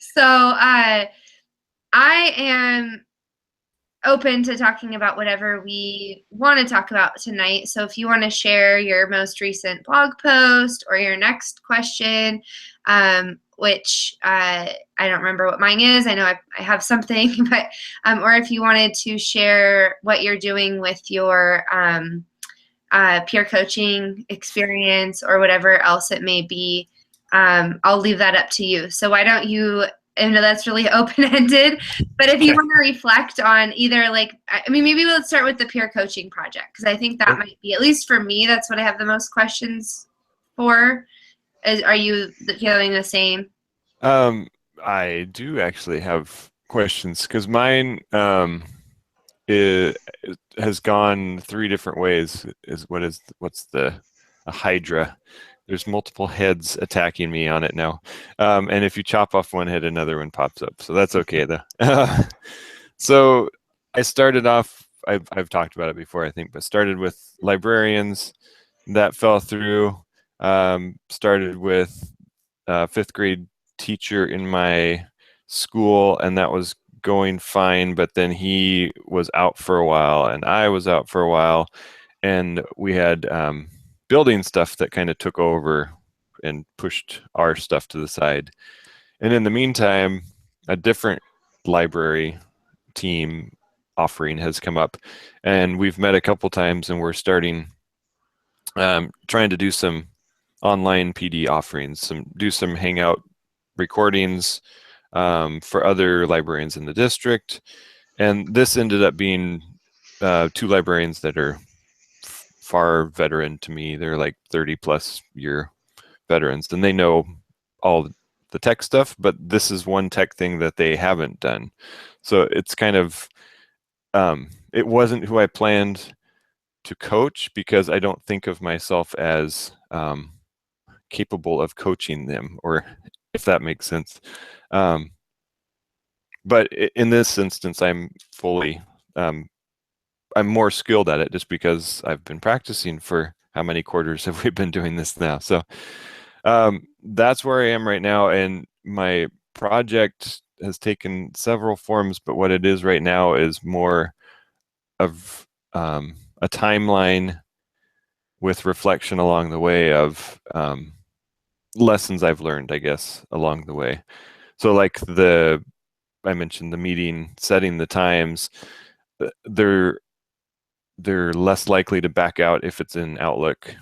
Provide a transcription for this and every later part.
So I am open to talking about whatever we want to talk about tonight. So if you want to share your most recent blog post or your next question, which I don't remember what mine is. I know I have something, but or if you wanted to share what you're doing with your peer coaching experience or whatever else it may be, I'll leave that up to you. So why don't you, I know that's really open-ended, but if you want to reflect on either maybe let's start with the peer coaching project, because I think that might be, at least for me, that's what I have the most questions for. Are you feeling the same? I do actually have questions because mine it has gone three different ways. What's a hydra? There's multiple heads attacking me on it now, and if you chop off one head, another one pops up. So that's okay though. So I started off. I've talked about it before, I think, but started with librarians. That fell through. Started with fifth grade teacher in my school, and that was going fine. But then he was out for a while, and I was out for a while, and we had building stuff that kind of took over and pushed our stuff to the side. And in the meantime, a different library team offering has come up, and we've met a couple times, and we're starting trying to do some online PD offerings, do some Hangout recordings for other librarians in the district. And this ended up being two librarians that are far veteran to me. They're like 30+ year veterans, and they know all the tech stuff, but this is one tech thing that they haven't done. So it's kind of, it wasn't who I planned to coach because I don't think of myself as capable of coaching them, or if that makes sense. But in this instance, I'm fully, I'm more skilled at it just because I've been practicing for how many quarters have we been doing this now? So that's where I am right now. And my project has taken several forms, but what it is right now is more of a timeline with reflection along the way of lessons I've learned, I guess, along the way. So like I mentioned the meeting, setting the times, they're less likely to back out if it's in Outlook.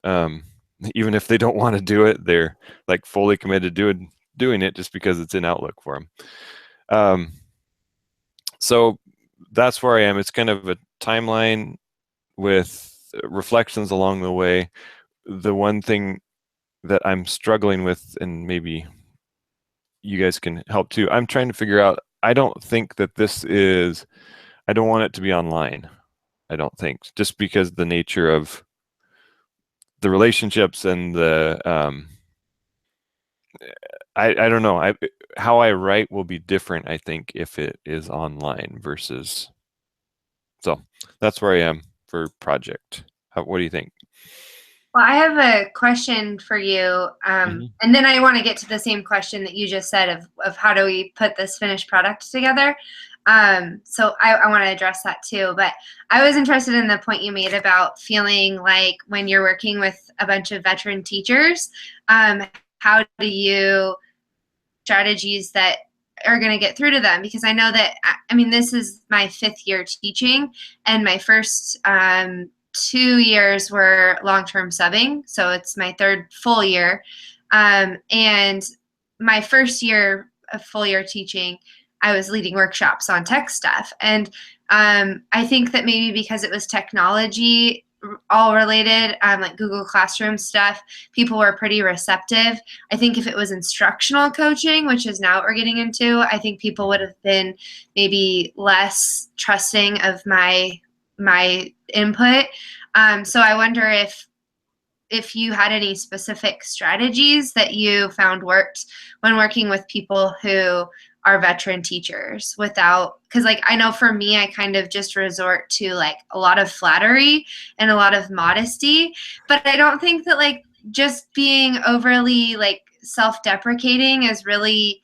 Even if they don't want to do it, they're like fully committed to doing it just because it's in Outlook for them. So that's where I am. It's kind of a timeline with reflections along the way. The one thing that I'm struggling with, and maybe you guys can help too, I'm trying to figure out, I don't think that I don't want it to be online. I don't think, just because the nature of the relationships and I don't know. How I write will be different, I think, if it is online versus. So that's where I am for project. What do you think? Well, I have a question for you, Mhm. and then I want to get to the same question that you just said of how do we put this finished product together. So I want to address that too. But I was interested in the point you made about feeling like when you're working with a bunch of veteran teachers, how do you strategies that are going to get through to them? Because I know that, I mean, this is my 5th year teaching, and my first 2 years were long-term subbing, so it's my 3rd full year. And my first year of full year teaching, I was leading workshops on tech stuff. And I think that maybe because it was technology all related, like Google Classroom stuff, people were pretty receptive. I think if it was instructional coaching, which is now what we're getting into, I think people would have been maybe less trusting of my input. So I wonder if you had any specific strategies that you found worked when working with people who are veteran teachers, without, because like I know for me, I kind of just resort to like a lot of flattery and a lot of modesty, but I don't think that like just being overly like self-deprecating is really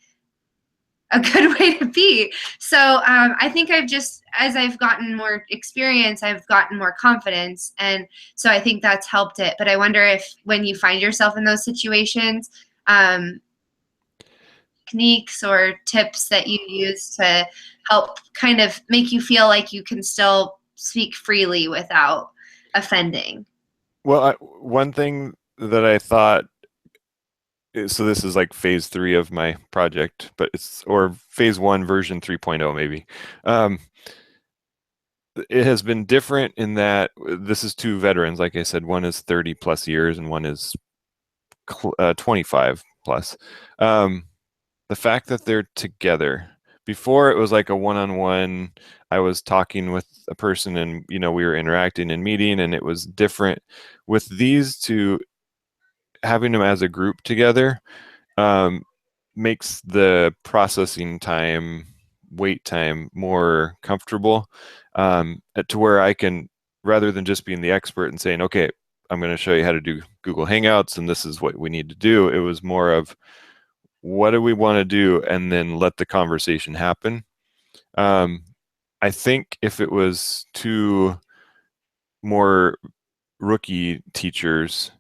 a good way to be. So I think as I've gotten more experience, I've gotten more confidence. And so I think that's helped it. But I wonder if when you find yourself in those situations, techniques or tips that you use to help kind of make you feel like you can still speak freely without offending. Well, one thing that I thought, so this is like phase 3 of my project, but or phase 1 version 3.0 maybe. It has been different in that this is 2 veterans. Like I said, one is 30 plus years and one is 25 plus. The fact that they're together. Before it was like a one-on-one. I was talking with a person and, we were interacting and meeting, and it was different. With these two, having them as a group together makes the processing time, wait time more comfortable, to where I can, rather than just being the expert and saying, okay, I'm going to show you how to do Google Hangouts and this is what we need to do. It was more of, what do we want to do, and then let the conversation happen. I think if it was 2 more rookie teachers,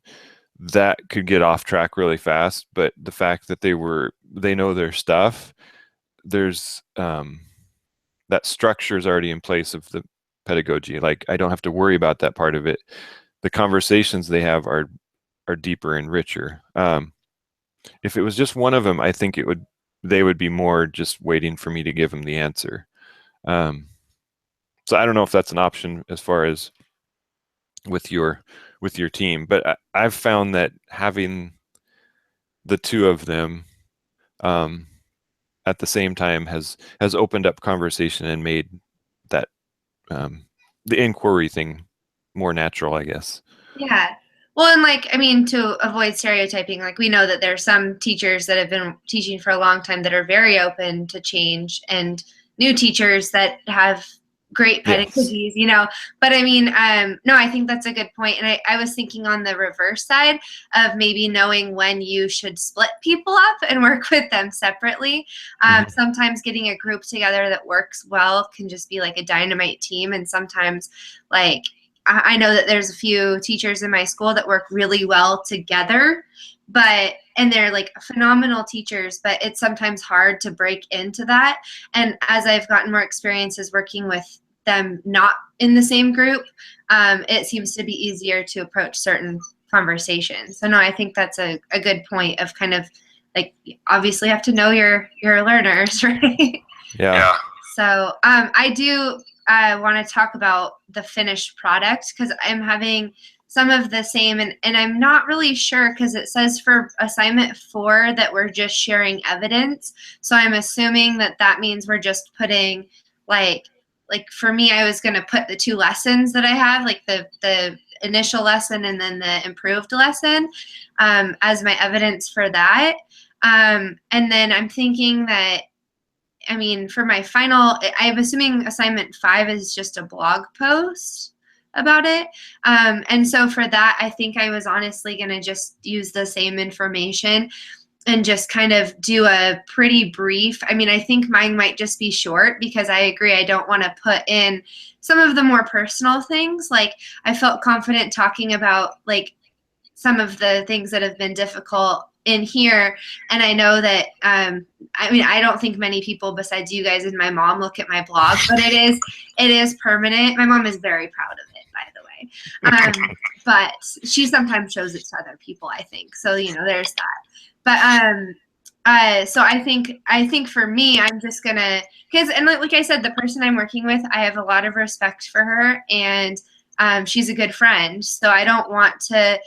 that could get off track really fast. But the fact that they know their stuff, there's that structure is already in place of the pedagogy. Like, I don't have to worry about that part of it. The conversations they have are deeper and richer. If it was just one of them, I think they would be more just waiting for me to give them the answer. So I don't know if that's an option as far as with your team, but I've found that having the 2 of them at the same time has opened up conversation and made that the inquiry thing more natural, I guess. Yeah. Well, and like, I mean, to avoid stereotyping, like we know that there's some teachers that have been teaching for a long time that are very open to change, and new teachers that have great Yes. pedagogies, But I mean, no, I think that's a good point. And I was thinking on the reverse side of maybe knowing when you should split people up and work with them separately. Mm-hmm. Sometimes getting a group together that works well can just be like a dynamite team. And sometimes, like, I know that there's a few teachers in my school that work really well together, and they're like phenomenal teachers, but it's sometimes hard to break into that. And as I've gotten more experiences working with them not in the same group, it seems to be easier to approach certain conversations. So no, I think that's a good point of kind of like, you obviously have to know your learners, right? Yeah. Yeah. So I do want to talk about the finished product, because I'm having some of the same, and I'm not really sure, because it says for assignment 4 that we're just sharing evidence. So I'm assuming that means we're just putting like for me, I was going to put the 2 lessons that I have, like the initial lesson and then the improved lesson, as my evidence for that. And then I'm thinking that, I mean, for my final, I'm assuming assignment 5 is just a blog post about it. And so for that, I think I was honestly going to just use the same information and just kind of do a pretty brief. I mean, I think mine might just be short, because I agree, I don't want to put in some of the more personal things. Like, I felt confident talking about like some of the things that have been difficult in here. And I know that, I mean, I don't think many people besides you guys and my mom look at my blog, but it is permanent. My mom is very proud of it, by the way. But she sometimes shows it to other people, I think. So, there's that. But so I think for me, I'm just gonna, and like I said, the person I'm working with, I have a lot of respect for her, and she's a good friend. So I don't want to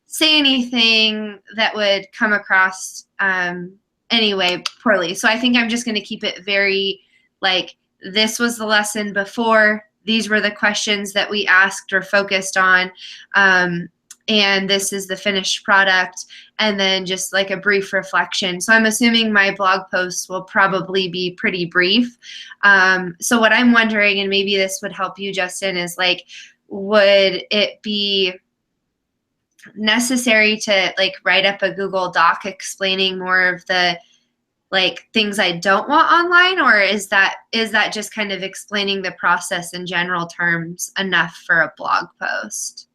say anything that would come across anyway poorly. So I think I'm just going to keep it very like, this was the lesson before, these were the questions that we asked or focused on, and this is the finished product, and then just like a brief reflection. So I'm assuming my blog posts will probably be pretty brief. So what I'm wondering, and maybe this would help you, Justin, is like, would it be necessary to like write up a Google Doc explaining more of the like things I don't want online, or is that just kind of explaining the process in general terms enough for a blog post?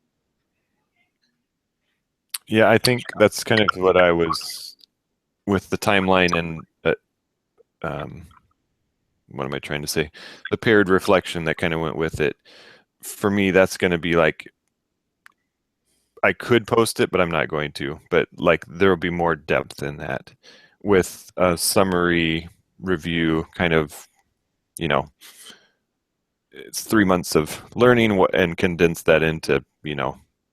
Yeah, I think that's kind of what I was with the timeline and what am I trying to say? The paired reflection that kind of went with it. For me, that's going to be like I could post it, but I'm not going to. But like there will be more depth in that with a summary review, kind of, you know, it's 3 months of learning and condense that into,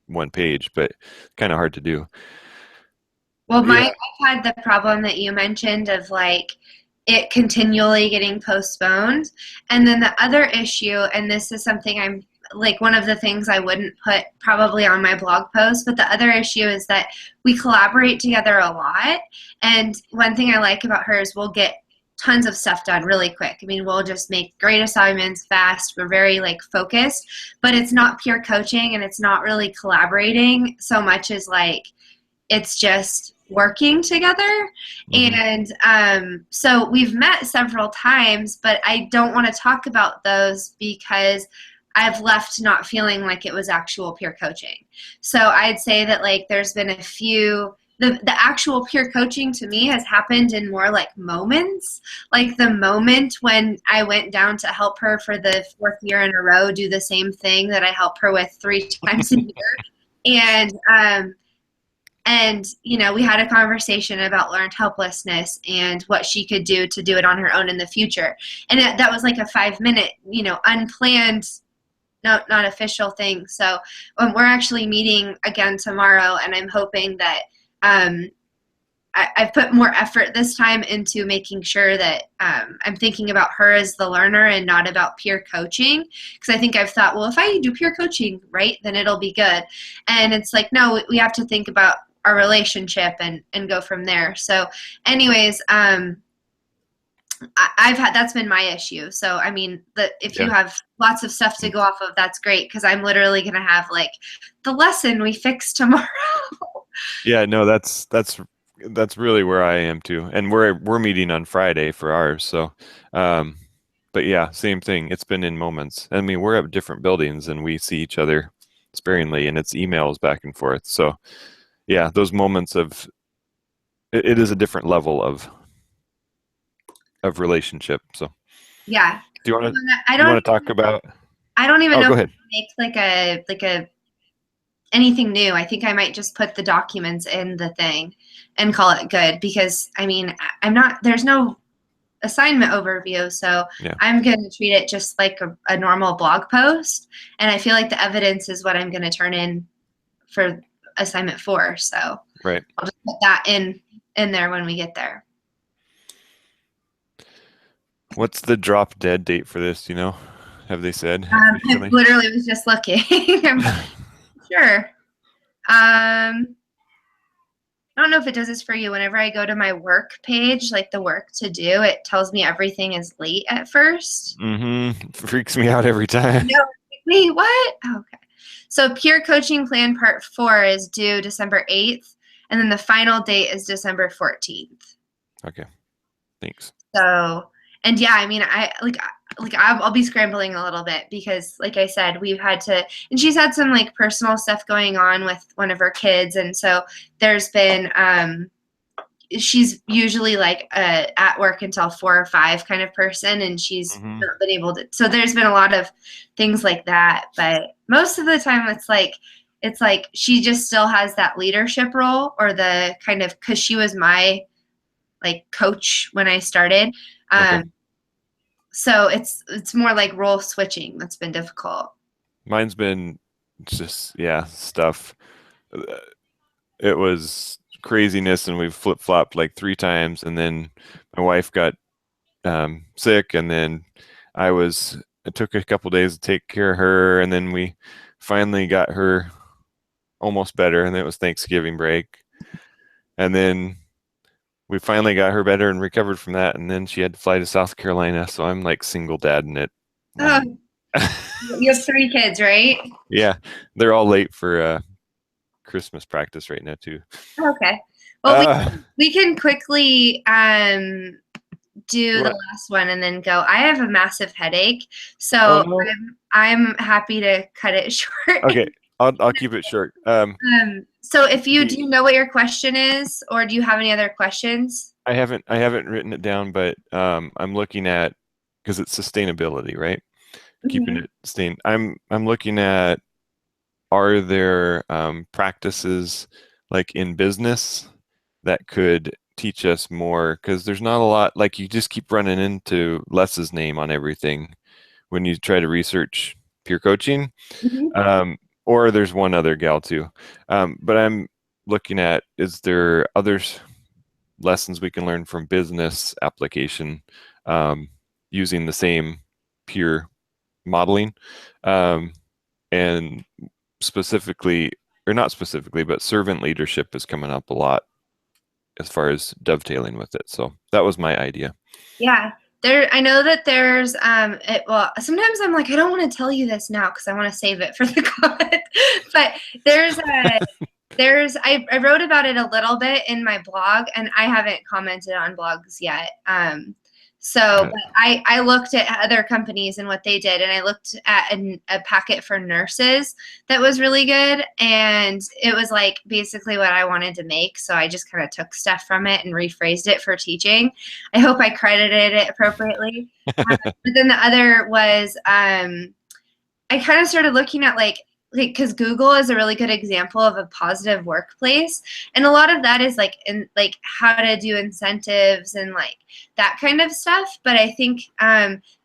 1 page, but kind of hard to do. Well, Yeah. I've had the problem that you mentioned of like it continually getting postponed. And then the other issue, and this is something I'm like one of the things I wouldn't put probably on my blog post, but the other issue is that we collaborate together a lot. And one thing I like about her is we'll get tons of stuff done really quick. I mean, we'll just make great assignments fast. We're very like focused, but it's not peer coaching and it's not really collaborating so much as like it's just working together. Mm-hmm. And so we've met several times, but I don't want to talk about those because I've left not feeling like it was actual peer coaching. So I'd say that like there's been a few the actual peer coaching to me has happened in more like moments, like the moment when I went down to help her for the 4th year in a row do the same thing that I help her with 3 times a year. And we had a conversation about learned helplessness and what she could do to do it on her own in the future. And that was like a 5-minute, unplanned, not official thing. So we're actually meeting again tomorrow, and I'm hoping that I've put more effort this time into making sure that I'm thinking about her as the learner and not about peer coaching. Because I think I've thought, well, if I do peer coaching, right, then it'll be good. And it's like, no, we have to think about our relationship and go from there. So anyways, I've had, that's been my issue. So, I mean, if you Yeah. have lots of stuff to go off of, that's great. Cause I'm literally going to have like the lesson we fix tomorrow. Yeah, no, that's really where I am too. And we're meeting on Friday for ours. So, but yeah, same thing. It's been in moments. I mean, we're at different buildings and we see each other sparingly and it's emails back and forth. So yeah, those moments of it is a different level of relationship. So Yeah. do you want to I you don't, want to talk about? I don't even Oh, know go if I ahead. make like a anything new. I think I might just put the documents in the thing and call it good because I mean, there's no assignment overview. So Yeah. I'm going to treat it just like a normal blog post. And I feel like the evidence is what I'm going to turn in for assignment 4. So Right. I'll just put that in there when we get there. What's the drop dead date for this? Have they said I officially? literally was just looking. I'm sure. I don't know if it does this for you. Whenever I go to my work page, like the work to do, it tells me everything is late at first. Mm-hmm. Freaks me out every time. No, wait, what? Oh, okay. So peer coaching plan part 4 is due December 8th, and then the final date is December 14th. Okay. Thanks. So, and yeah, I mean, I'll be scrambling a little bit because, like I said, we've had to, and she's had some like personal stuff going on with one of her kids, and so there's been, she's usually like at work until 4 or 5 kind of person, and she's Mm-hmm. not been able to. So there's been a lot of things like that, but most of the time it's like she just still has that leadership role or the kind of because she was my like coach when I started. Okay. So it's more like role switching that's been difficult. Mine's been just, yeah, stuff. It was craziness, and we've flip-flopped like 3 times, and then my wife got sick, and then it took a couple days to take care of her, and then we finally got her almost better, and then it was Thanksgiving break, and then we finally got her better and recovered from that, and then she had to fly to South Carolina, so I'm like single dad in it. Oh, you have 3 kids, right? Yeah, they're all late for Christmas practice right now too. Okay. Well, Uh, we can quickly do the what? last one and then go. I have a massive headache, Oh so no. I'm happy to cut it short. Okay, I'll keep it short. So if you do The you know what your question is, or do you have any other questions? I haven't written it down, but I'm looking at, because it's sustainability, right? Keeping Mhm. it sustained. I'm looking at, are there practices like in business that could teach us more? Because there's not a lot, like you just keep running into Les's name on everything when you try to research peer coaching. Mhm. Um, or there's one other gal too. But I'm looking at, is there others lessons we can learn from business application um, using the same peer modeling? Um, and specifically, or not specifically, but servant leadership is coming up a lot as far as dovetailing with it. So that was my idea. Yeah. I know that there's well, sometimes I'm like, I don't want to tell you this now because I want to save it for the comment. But there's a I wrote about it a little bit in my blog, and I haven't commented on blogs yet. So, Uh, but I looked at other companies and what they did, and I looked at a packet for nurses that was really good, and it was like basically what I wanted to make. So I just kind of took stuff from it and rephrased it for teaching. I hope I credited it appropriately. But then the other was I kind of started looking at because Google is a really good example of a positive workplace, and a lot of that is like in like how to do incentives and like that kind of stuff. But I think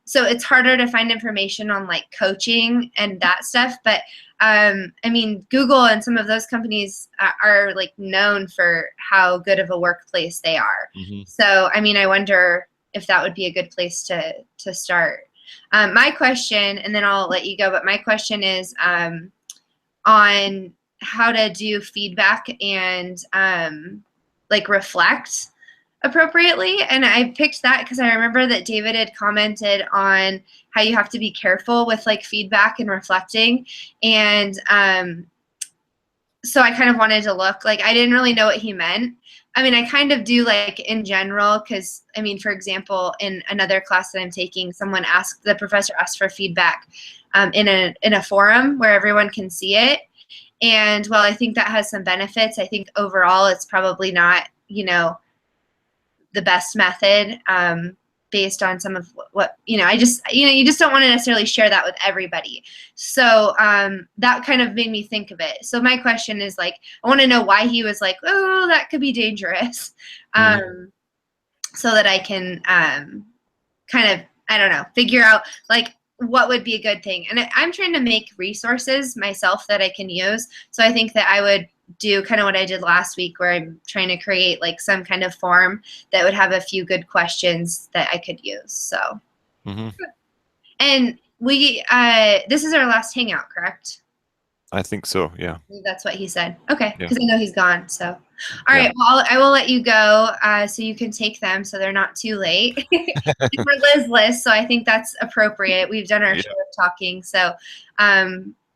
so it's harder to find information on like coaching and that stuff. But I mean, Google and some of those companies are like known for how good of a workplace they are. mhm. So I mean, I wonder if that would be a good place to start. My question, and then I'll let you go, but my question is on how to do feedback and like reflect appropriately. And I picked that because I remember that David had commented on how you have to be careful with like feedback and reflecting. And so I kind of wanted to look like I didn't really know what he meant. I mean, I kind of do like in general, because I mean, for example, in another class that I'm taking, the professor asked for feedback in a forum where everyone can see it. And while I think that has some benefits, I think overall it's probably not, the best method based on some of what I just you just don't want to necessarily share that with everybody. So that kind of made me think of it. So my question is like, I want to know why he was like, oh, that could be dangerous, Mhm. so that I can kind of, I don't know, figure out like what would be a good thing. And I'm trying to make resources myself that I can use. So I think that I would do kind of what I did last week, where I'm trying to create like some kind of form that would have a few good questions that I could use. So, Mhm. and this is our last hangout, correct? I think so. Yeah. I think that's what he said. Okay, Yeah. because I know he's gone. So, all Yeah. right. Well, I will let you go so you can take them so they're not too late. And we're Liz, so I think that's appropriate. We've done our Yeah. share of talking, so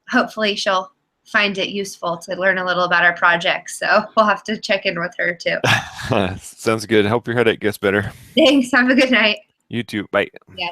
hopefully she'll find it useful to learn a little about our project. So we'll have to check in with her too. Sounds good. Hope your headache gets better. Thanks. Have a good night. You too. Bye. Yeah.